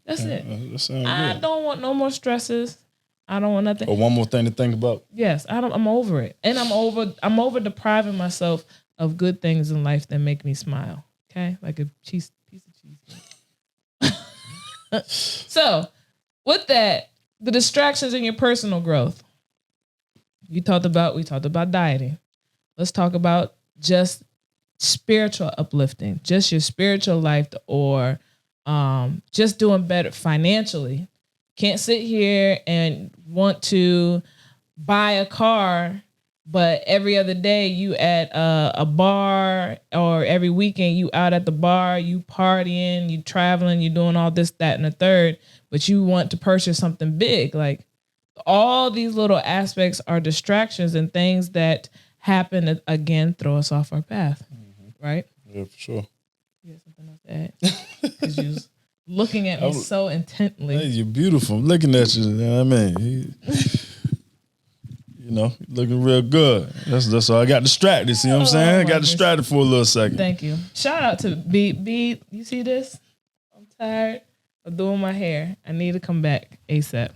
That's it. That sounds good. I don't want no more stresses. I don't want nothing. Or one more thing to think about. Yes, I'm over it. And I'm over depriving myself of good things in life that make me smile. Okay? Like a piece of cheese. So, with that, the distractions in your personal growth. We talked about dieting. Let's talk about just spiritual uplifting, just your spiritual life, or just doing better financially. Can't sit here and want to buy a car, but every other day you at a bar, or every weekend you out at the bar, you partying, you traveling, you doing all this, that, and the third, but you want to purchase something big. Like, all these little aspects are distractions and things that happen to, again, throw us off our path. Mm-hmm. Right? Yeah, for sure. You have something else to add? Because you was looking at me so intently. Hey, you're beautiful. I'm looking at you. You know what I mean? Looking real good. That's all. I got distracted. See what I'm saying? I got distracted for a little second. Thank you. Shout out to B. You see this? I'm tired of doing my hair. I need to come back ASAP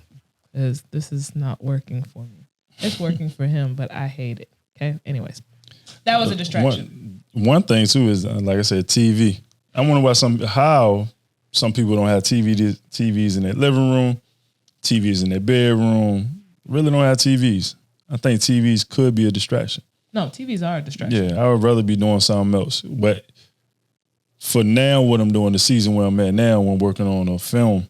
because this is not working for me. It's working for him, but I hate it. Okay. Anyways, that was a distraction. One thing too is, like I said, TV. I wonder how some people don't have TVs in their living room, TVs in their bedroom. Really don't have TVs. I think TVs could be a distraction. No, TVs are a distraction. Yeah, I would rather be doing something else. But for now, what I'm doing, the season where I'm at now, when I'm working on a film,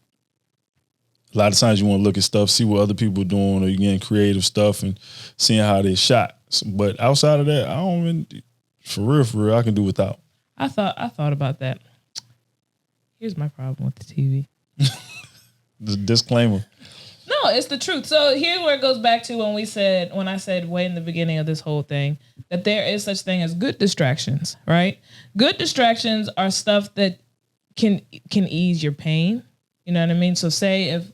a lot of times you want to look at stuff, see what other people are doing, or you're getting creative stuff and seeing how they shot. But outside of that, I don't really, for real, I can do without. I thought about that. Here's my problem with the TV. The disclaimer. No, it's the truth. So here's where it goes back to when I said way in the beginning of this whole thing, that there is such thing as good distractions, right? Good distractions are stuff that can ease your pain. You know what I mean? So say if,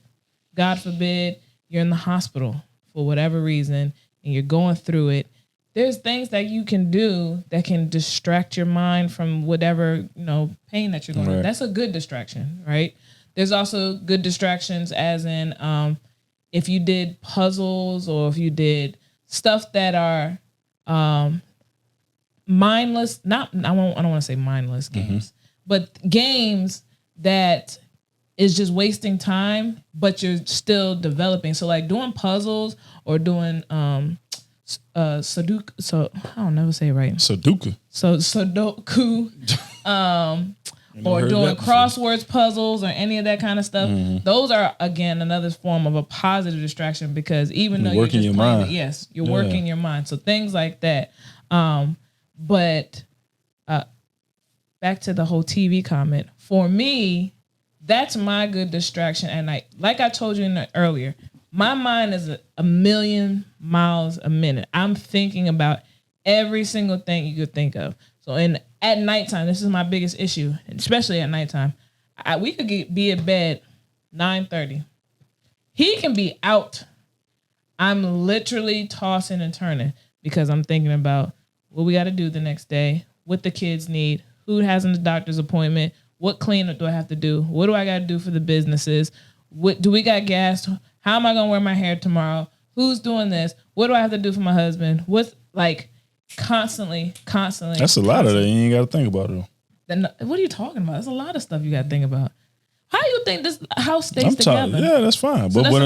God forbid, you're in the hospital for whatever reason and you're going through it, there's things that you can do that can distract your mind from whatever, pain that you're going through. That's a good distraction, right? There's also good distractions as in if you did puzzles or if you did stuff that are mindless, I don't want to say mindless games, but games that is just wasting time, but you're still developing. So like doing puzzles or doing Sudoku. So I don't never say it right. Sudoku. So Sudoku. Or doing crosswords puzzles or any of that kind of stuff. Mm-hmm. Those are, again, another form of a positive distraction because even though you're just your playing mind. Yes, you're working your mind. So things like that. But back to the whole TV comment. For me, that's my good distraction at night. Like I told you earlier, my mind is a million miles a minute. I'm thinking about every single thing you could think of. So at nighttime, this is my biggest issue, especially at nighttime. We could be in bed 9:30. He can be out. I'm literally tossing and turning. because I'm thinking about what we got to do the next day, what the kids need, who has a doctor's appointment, what cleanup do I have to do, what do I got to do for the businesses, what do we got gas, how am I going to wear my hair tomorrow, who's doing this, what do I have to do for my husband, what's like constantly. That's a lot of that. You ain't got to think about it. Then what are you talking about? There's a lot of stuff you got to think about. How do you think this house stays together? Yeah, that's fine. So but what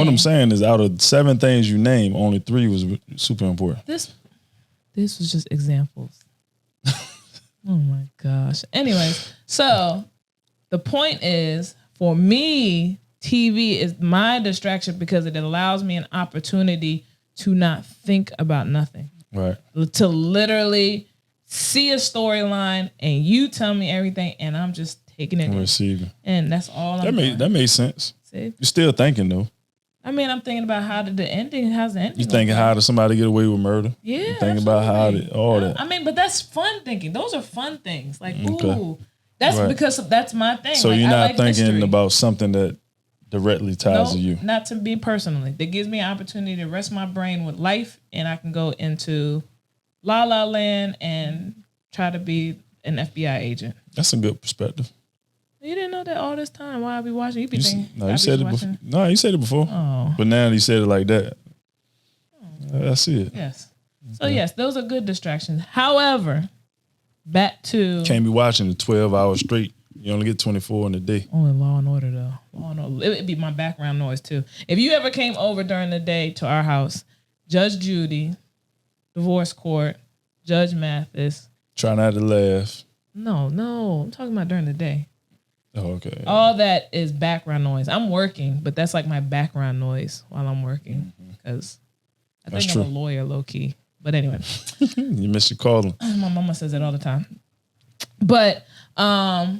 I'm saying is, out of 7 things you name, only 3 was super important. This was just examples. Oh my gosh. Anyways, so the point is, for me, TV is my distraction because it allows me an opportunity to not think about nothing. Right. To literally see a storyline and you tell me everything and I'm just taking it. Receiving. And that's all I'm doing. That made sense. See? You're still thinking though. I mean, I'm thinking about how's the ending. You thinking how did somebody get away with murder? Yeah. You thinking about how all that. I mean, but that's fun thinking. Those are fun things. Like, ooh. That's because that's my thing. So like, you're not thinking mystery. About something that directly ties to you. Not to me personally. That gives me an opportunity to rest my brain with life, and I can go into La La Land and try to be an FBI agent. That's a good perspective. You didn't know that all this time while I be watching. You be thinking. No, you said it before. No, you said it before. Oh. But now you said it like that. I see it. Yes. So yes, those are good distractions. However, back to can't be watching 12 hours straight. You only get 24 in a day. Only Law and Order though. Law and Order. It'd be my background noise too. If you ever came over during the day to our house, Judge Judy, divorce court, Judge Mathis. Try not to laugh. No, I'm talking about during the day. Oh, okay. All that is background noise. I'm working, but that's like my background noise while I'm working because I think I'm a lawyer, low key. But anyway, you miss your calling. My mama says it all the time. But but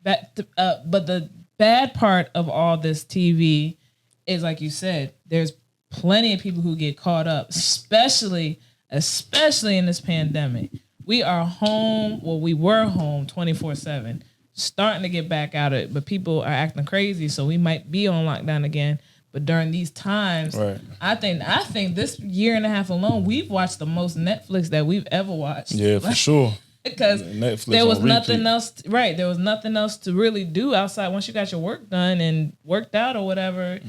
the bad part of all this TV is, like you said, there's plenty of people who get caught up, especially in this pandemic. We are home. Well, we were home 24/7. Starting to get back out of it, but people are acting crazy, so we might be on lockdown again. But during these times, right. I think this year and a half alone, we've watched the most Netflix that we've ever watched. Yeah, for sure. Because Netflix there was nothing else. Right, there was nothing else to really do outside. Once you got your work done and worked out or whatever,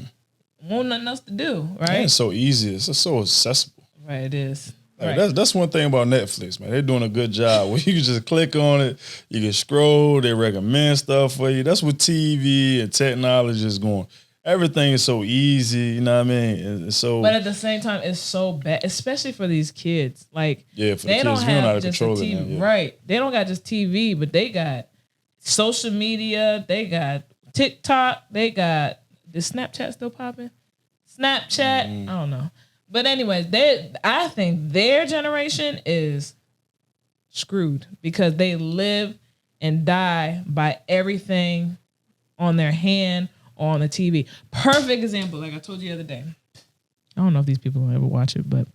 won't nothing else to do. Right, and it's so easy. It's just so accessible. Right, it is. Like that's one thing about Netflix, man. They're doing a good job. Where you can just click on it, you can scroll, they recommend stuff for you. That's what TV and technology is going. Everything is so easy, you know what I mean? It's so. But at the same time, it's so bad, especially for these kids. Like, for the they kids, don't have just a TV, TV, right? They don't got just TV, but they got social media. They got TikTok. They got is Snapchat still popping? Snapchat. I don't know. But anyways, I think their generation is screwed because they live and die by everything on their hand or on the TV. Perfect example, like I told you the other day. I don't know if these people will ever watch it, but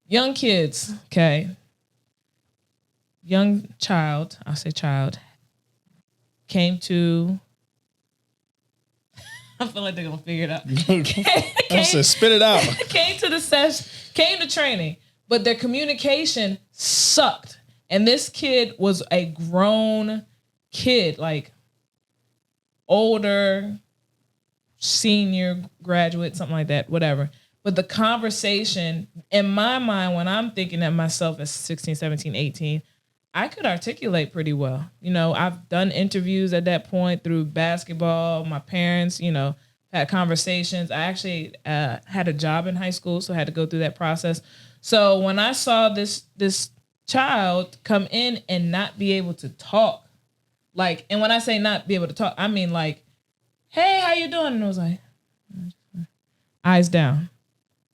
young kids, okay, young child, I'll say child, came to... I feel like they're gonna figure it out. I said, spit it out. Came to the session, came to training, but their communication sucked. And this kid was a grown kid, like older, senior, graduate, something like that, whatever. But the conversation, in my mind, when I'm thinking of myself as 16, 17, 18, I could articulate pretty well. You know, I've done interviews at that point through basketball. My parents, you know, had conversations. I actually had a job in high school, so I had to go through that process. So when I saw this child come in and not be able to talk, like, and when I say not be able to talk, I mean like, hey, how you doing? And I was like, eyes down.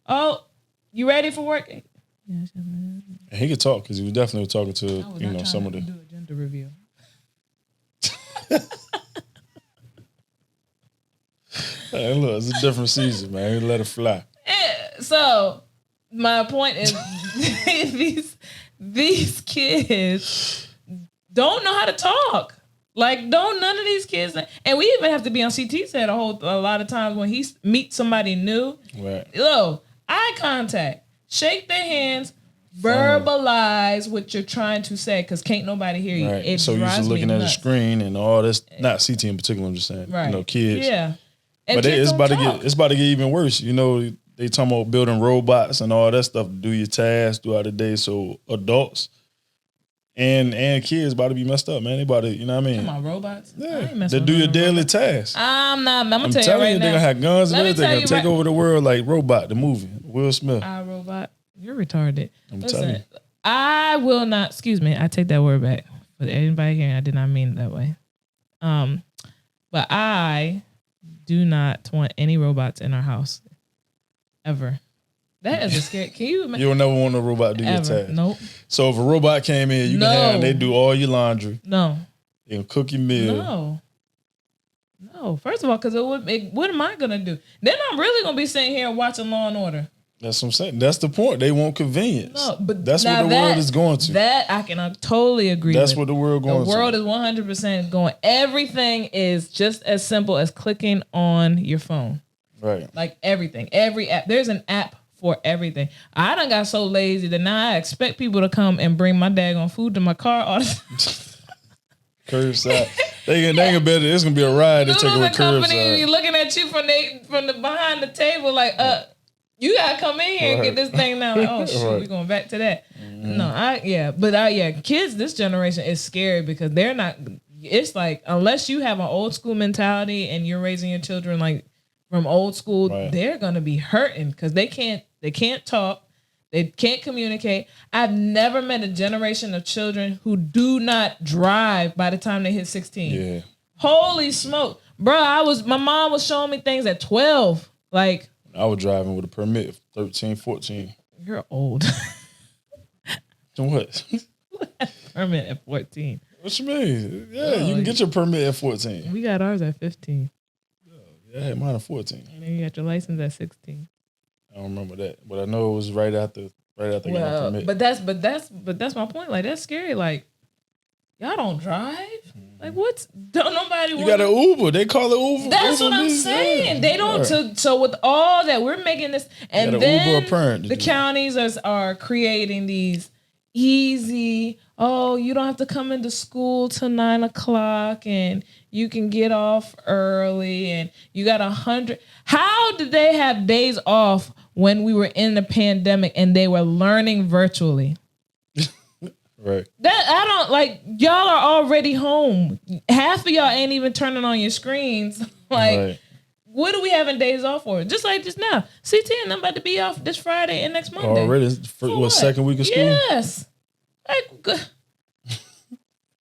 Oh, you ready for work? He could talk because he was definitely talking to some of the. Do a gender review. Hey, look, it's a different season, man. He let it fly. So my point is, these kids don't know how to talk. Like, none of these kids, and we even have to be on CT set a lot of times when he meets somebody new. Right. Yo, eye contact. Shake their hands. Verbalize what you're trying to say, because can't nobody hear you. Right. It So you're just looking at the screen and all this. Not CT in particular. I'm just saying. Right. You know, kids. Yeah. And but kids it's about to get even worse. You know, they talking about building robots and all that stuff to do your tasks throughout the day. So adults and kids about to be messed up, man. They about to, you know what I mean? Come on, robots. Yeah. They do your daily tasks. I'm gonna tell you right now. They're gonna have guns and everything. They're gonna take over the world like Robot, the movie. Will Smith. Robot. You're retarded. Telling you. I will not. Excuse me. I take that word back. For anybody hearing, I did not mean it that way. But I do not want any robots in our house ever. That is a scary. Can you imagine? You'll never want a robot to do your task. Nope. So if a robot came in, you can have they do all your laundry. No. They can cook your meal. No. First of all, because what am I gonna do? Then I'm really gonna be sitting here watching Law and Order. That's what I'm saying. That's the point. They want convenience. No, but that's what the world is going to. That I can totally agree. That's what the world going to. The world is 100% going. Everything is just as simple as clicking on your phone. Right. Like everything, every app. There's an app for everything. I done got so lazy that now I expect people to come and bring my daggone food to my car all the time. Curbside. They ain't gonna be. It's gonna be a ride to take away curbside. Be looking at you from the behind the table like you gotta come in here and get this thing now. Like, oh shoot, we're going back to that. Mm-hmm. No, kids this generation is scary because they're not. It's like unless you have an old school mentality and you're raising your children like from old school, they're gonna be hurting because they can't talk, they can't communicate. I've never met a generation of children who do not drive by the time they hit 16. Yeah. Holy smoke, bro! My mom was showing me things at 12, like. I was driving with a permit of 13, 14. You're old. So what? Permit at 14. What you mean? Yeah, you can get your permit at 14. We got ours at 15. Yeah, I had mine at 14. And then you got your license at 16. I don't remember that, but I know it was right after I got my permit. But that's my point. Like that's scary. Like y'all don't drive. Like don't nobody? You got an Uber. They call it Uber. That's Uber what I'm saying. They don't. So with all that, we're making this, and then the counties are creating these easy. Oh, you don't have to come into school till 9:00, and you can get off early, and you got 100. How did they have days off when we were in the pandemic and they were learning virtually? Right. That I don't like. Y'all are already home. Half of y'all ain't even turning on your screens. Like, what are we having days off for? Just like just now, CT and I'm about to be off this Friday and next Monday. Already, second week of school? Yes. Like,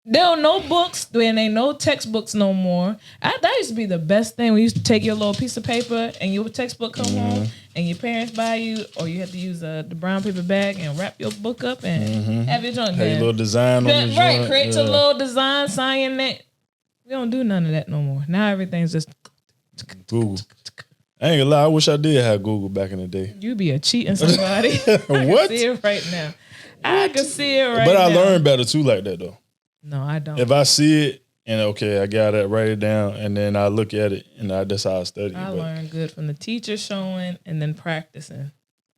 there are no books. There ain't no textbooks no more. That used to be the best thing. We used to take your little piece of paper and your textbook come home, and your parents buy you, or you have to use the brown paper bag and wrap your book up and have your joint. Have your little design on the joint. Create your little design, sign your name. We don't do none of that no more. Now everything's just Google. I ain't gonna lie. I wish I did have Google back in the day. You be a cheating somebody. What? I can see it right now. I can see it right now. But I learned better too like that though. No, I don't. If I see it and okay, I got it, write it down, and then I look at it, and that's how I study. I learned good from the teacher showing and then practicing.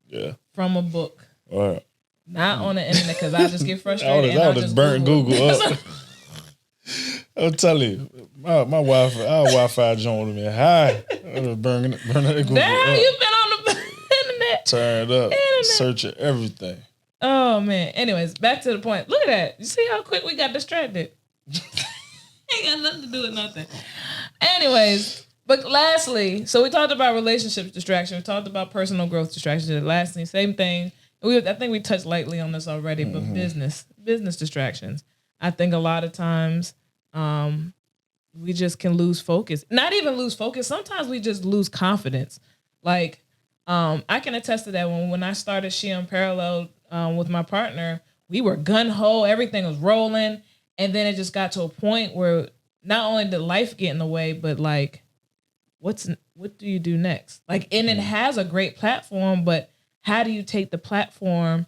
Yeah. From a book. All right. Not on the internet because I just get frustrated. I would just burnt Google up. I'm telling you, my Wi-Fi, our Wi-Fi joint me high. I was burning that Google up. You've been on the internet. Turn it up. Searching everything. Oh man. Anyways, back to the point. Look at that. You see how quick we got distracted? Ain't got nothing to do with nothing. Anyways, but lastly, so we talked about relationships distraction. We talked about personal growth distraction. Lastly, same thing. I think we touched lightly on this already, but business distractions. I think a lot of times we just can lose focus. Not even lose focus. Sometimes we just lose confidence. Like I can attest to that when I started She Unparalleled with my partner, we were gun-ho. Everything was rolling. And then it just got to a point where not only did life get in the way, but like, what do you do next? Like, and it has a great platform, but how do you take the platform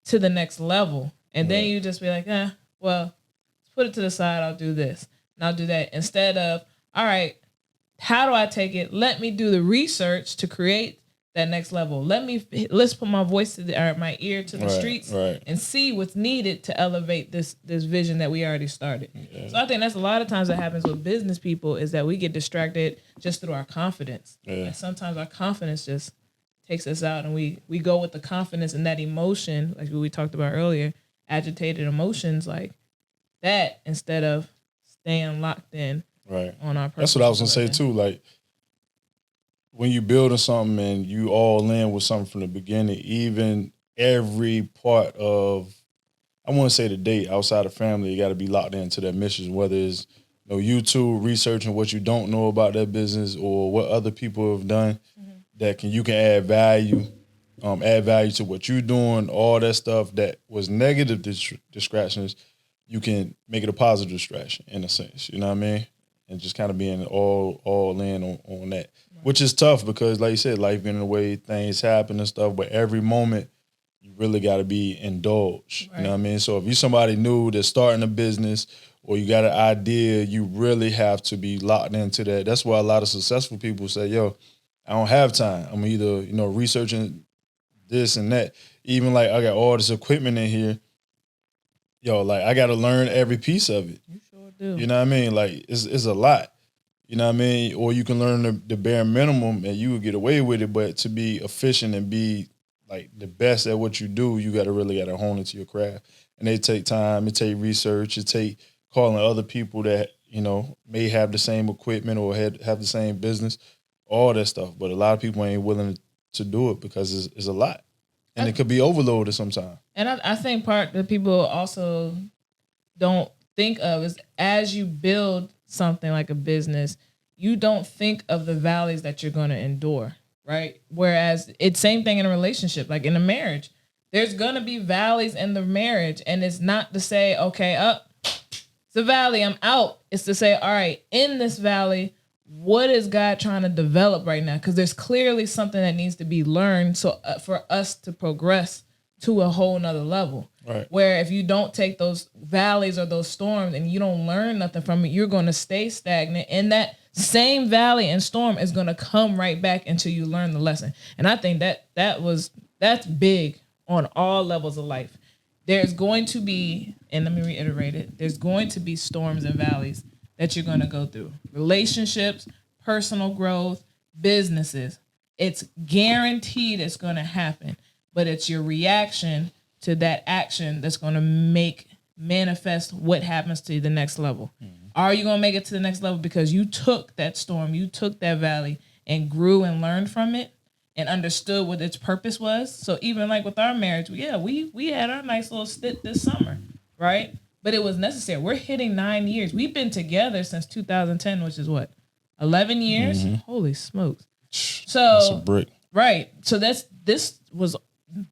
to the next level? And then you just be like, well, let's put it to the side. I'll do this and I'll do that. Instead of, all right, how do I take it? Let me do the research to create that next level. Let's put my voice or my ear to the streets and see what's needed to elevate this vision that we already started. Yeah. So I think that's a lot of times that happens with business people is that we get distracted just through our confidence. Yeah. And sometimes our confidence just takes us out, and we go with the confidence and that emotion, like we talked about earlier, agitated emotions like that, instead of staying locked in on our purpose. That's what I was gonna say too. Like, when you building something and you all in with something from the beginning, even every part of, I want to say the date outside of family, you got to be locked into that mission, whether it's YouTube, researching what you don't know about that business or what other people have done that you can add value to what you're doing, all that stuff that was negative distractions, you can make it a positive distraction in a sense, you know what I mean? And just kind of being all in on that. Which is tough because, like you said, life getting in the way, things happen and stuff. But every moment, you really got to be indulged. Right. You know what I mean? So if you're somebody new that's starting a business or you got an idea, you really have to be locked into that. That's why a lot of successful people say, yo, I don't have time. I'm either, researching this and that. Even like I got all this equipment in here. Yo, like I got to learn every piece of it. You sure do. You know what I mean? Like it's a lot. You know what I mean? Or you can learn the bare minimum and you will get away with it. But to be efficient and be like the best at what you do, you got to hone into your craft. And it take time, it take research, it take calling other people that, may have the same equipment or have the same business, all that stuff. But a lot of people ain't willing to do it because it's a lot. And it could be overloaded sometimes. And I think part that people also don't think of is as you build something like a business, you don't think of the valleys that you're going to endure, right? Whereas it's same thing in a relationship, like in a marriage, there's going to be valleys in the marriage. And it's not to say, okay, it's a valley, I'm out. It's to say, all right, in this valley, what is God trying to develop right now? Because there's clearly something that needs to be learned so for us to progress to a whole nother level. Right. Where if you don't take those valleys or those storms and you don't learn nothing from it, you're going to stay stagnant. And that same valley and storm is going to come right back until you learn the lesson. And I think that's big on all levels of life. There's going to be, and let me reiterate it, there's going to be storms and valleys that you're going to go through. Relationships, personal growth, businesses. It's guaranteed it's going to happen. But it's your reaction to that action that's going to manifest what happens to the next level. Mm-hmm. Are you going to make it to the next level because you took that storm, you took that valley and grew and learned from it and understood what its purpose was? So even like with our marriage, we had our nice little stint this summer, right? But it was necessary. We're hitting 9 years. We've been together since 2010, which is what? 11 years? Mm-hmm. Holy smokes. So that's a brick. Right. So this was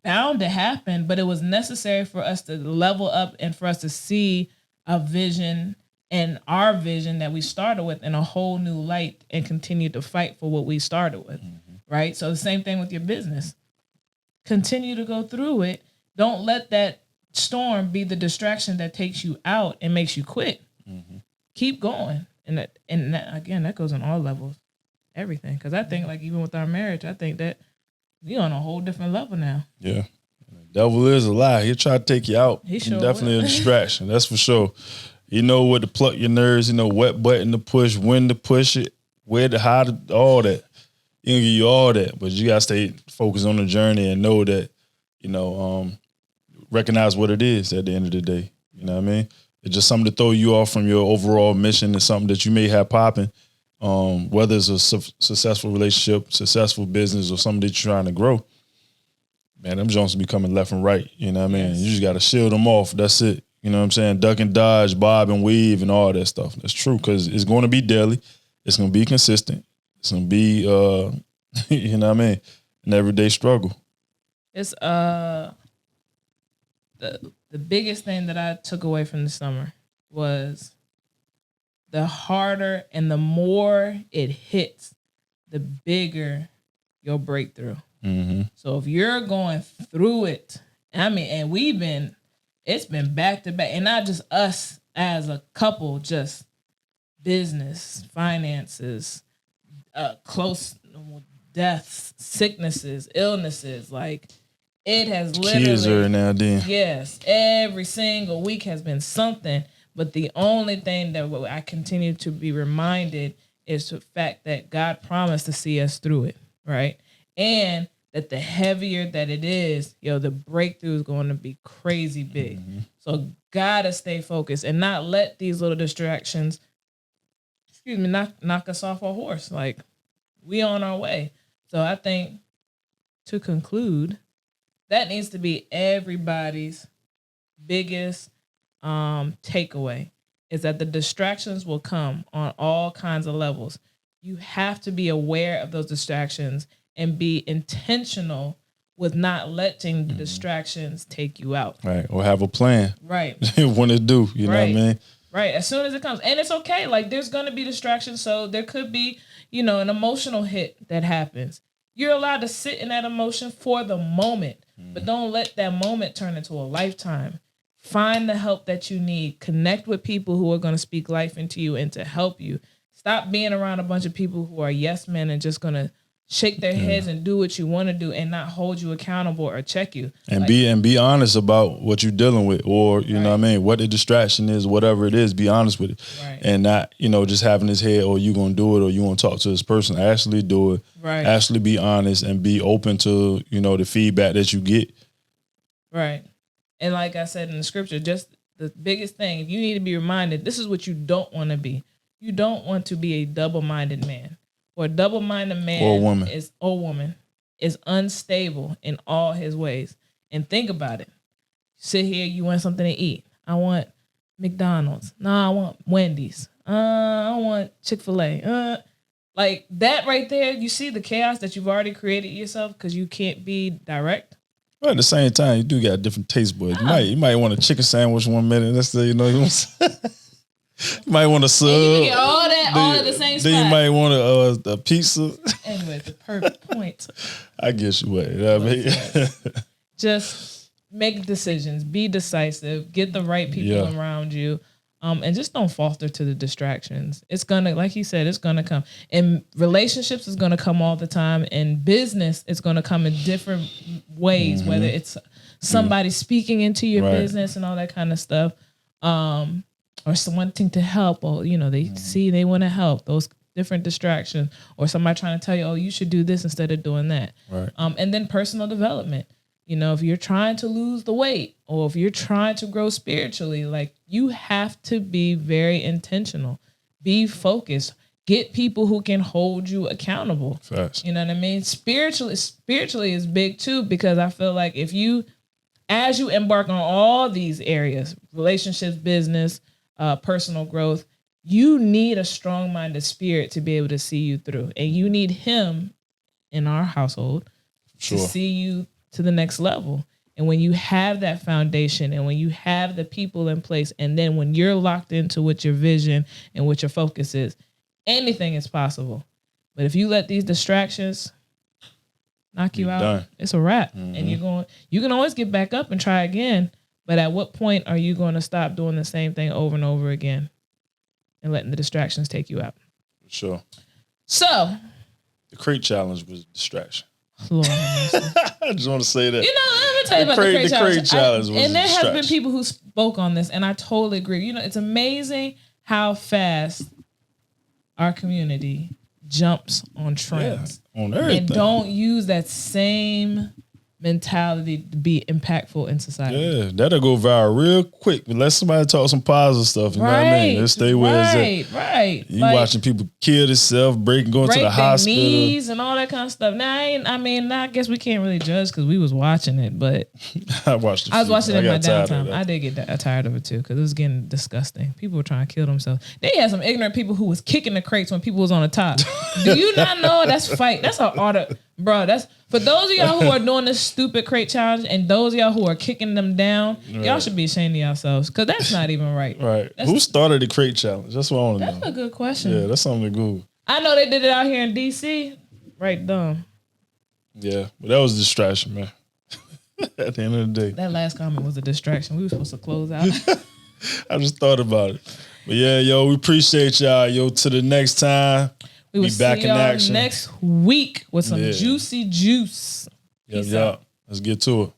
bound to happen, but it was necessary for us to level up and for us to see a vision and our vision that we started with in a whole new light and continue to fight for what we started with. Mm-hmm. Right. So the same thing with your business. Continue to go through it. Don't let that storm be the distraction that takes you out and makes you quit. Mm-hmm. Keep going. And that again, that goes on all levels, everything. Because I think like even with our marriage, I think that we on a whole different level now. Yeah. The devil is a lie. He'll try to take you out. He sure definitely a distraction. That's for sure. You know what to pluck your nerves, what button to push, when to push it, where to hide, all that. He'll give you all that. But you got to stay focused on the journey and know that, recognize what it is at the end of the day. You know what I mean? It's just something to throw you off from your overall mission and something that you may have popping. Whether it's a successful relationship, successful business, or something that you're trying to grow, man, them Jones be coming left and right. You know what I mean? Yes. You just got to shield them off. That's it. You know what I'm saying? Duck and dodge, bob and weave, and all that stuff. That's true because it's going to be daily. It's going to be consistent. It's going to be, you know what I mean, an everyday struggle. It's the biggest thing that I took away from the summer was the harder and the more it hits, the bigger your breakthrough. Mm-hmm. So if you're going through it, and it's been back to back, and not just us as a couple, just business, finances, close deaths, sicknesses, illnesses. Like, it has literally, kids are now then. yes, every single week has been something. But the only thing that I continue to be reminded is the fact that God promised to see us through it, right? And that the heavier that it is, the breakthrough is going to be crazy big. Mm-hmm. So gotta stay focused and not let these little distractions, knock us off our horse. Like, we on our way. So I think, to conclude, that needs to be everybody's biggest takeaway, is that the distractions will come on all kinds of levels. You have to be aware of those distractions and be intentional with not letting the distractions take you out. Right. Or have a plan. Right. When it do, you know what I mean? Right. As soon as it comes. And it's okay. Like, there's going to be distractions. So there could be, an emotional hit that happens. You're allowed to sit in that emotion for the moment, but don't let that moment turn into a lifetime. Find the help that you need. Connect with people who are going to speak life into you and to help you. Stop being around a bunch of people who are yes men and just going to shake their heads and do what you want to do and not hold you accountable or check you. And be honest about what you're dealing with, or you know what I mean, what the distraction is, whatever it is, be honest with it. Right. And not, just having this head, or you gonna do it, or you want to talk to this person. Actually do it. Right. Actually be honest and be open to, the feedback that you get. Right. And like I said in the scripture, just the biggest thing, if you need to be reminded, this is what you don't want to be. You don't want to be a double-minded man. Or a double-minded man or woman is unstable in all his ways. And think about it. Sit here, you want something to eat. I want McDonald's. No, I want Wendy's. I want Chick-fil-A. Like that right there, you see the chaos that you've already created yourself because you can't be direct. But at the same time, you do got different taste buds. You might want a chicken sandwich one minute. Let's say, you might want a sub. And you get all at the same spot. Then you might want a pizza. Anyway, the perfect point. I guess you would. You know what I mean? Just make decisions. Be decisive. Get the right people around you. And just don't falter to the distractions. It's gonna, like he said, it's gonna come. And relationships is gonna come all the time. And business is gonna come in different ways, whether it's somebody speaking into your business and all that kind of stuff. Or someone wanting to help, or they see they want to help. Those different distractions, or somebody trying to tell you, oh, you should do this instead of doing that. Right. And then personal development. If you're trying to lose the weight, or if you're trying to grow spiritually, like, you have to be very intentional. Be focused. Get people who can hold you accountable. Facts. You know what I mean? Spiritually is big too, because I feel like as you embark on all these areas, relationships, business, personal growth, you need a strong-minded spirit to be able to see you through. And you need him in our household to see you to the next level. And when you have that foundation, and when you have the people in place, and then when you're locked into what your vision and what your focus is, anything is possible. But if you let these distractions knock you out, done. It's a wrap. Mm-hmm. And you can always get back up and try again. But at what point are you going to stop doing the same thing over and over again and letting the distractions take you out? Sure. So, the crate challenge was a distraction. Lord, I just want to say that. Let me tell you about the crate challenge. And there has been people who spoke on this, and I totally agree. It's amazing how fast our community jumps on trends. Yeah, on everything. And don't use that same mentality to be impactful in society. Yeah, that'll go viral real quick. But let somebody talk some positive stuff. You know what I mean? Let's stay where it's at. Right. You watching people kill themselves, going to the hospital, knees and all that kind of stuff. Now, I guess we can't really judge because we was watching it, but I was watching it in my downtime. I did get tired of it too because it was getting disgusting. People were trying to kill themselves. They had some ignorant people who was kicking the crates when people was on the top. Do you not know that's fight? That's an order. Bro, that's for those of y'all who are doing this stupid crate challenge, and those of y'all who are kicking them down, y'all should be ashamed of yourselves because that's not even right. Right. Who started the crate challenge? That's what I want to know. That's a good question. Yeah, that's something to Google. I know they did it out here in DC. Right, dumb. Yeah, but that was a distraction, man. At the end of the day. That last comment was a distraction. We were supposed to close out. I just thought about it. But yeah, we appreciate y'all. To the next time. We will be back see in y'all action next week with some Yeah. juicy juice. Yep, Peace yep. out. Let's get to it.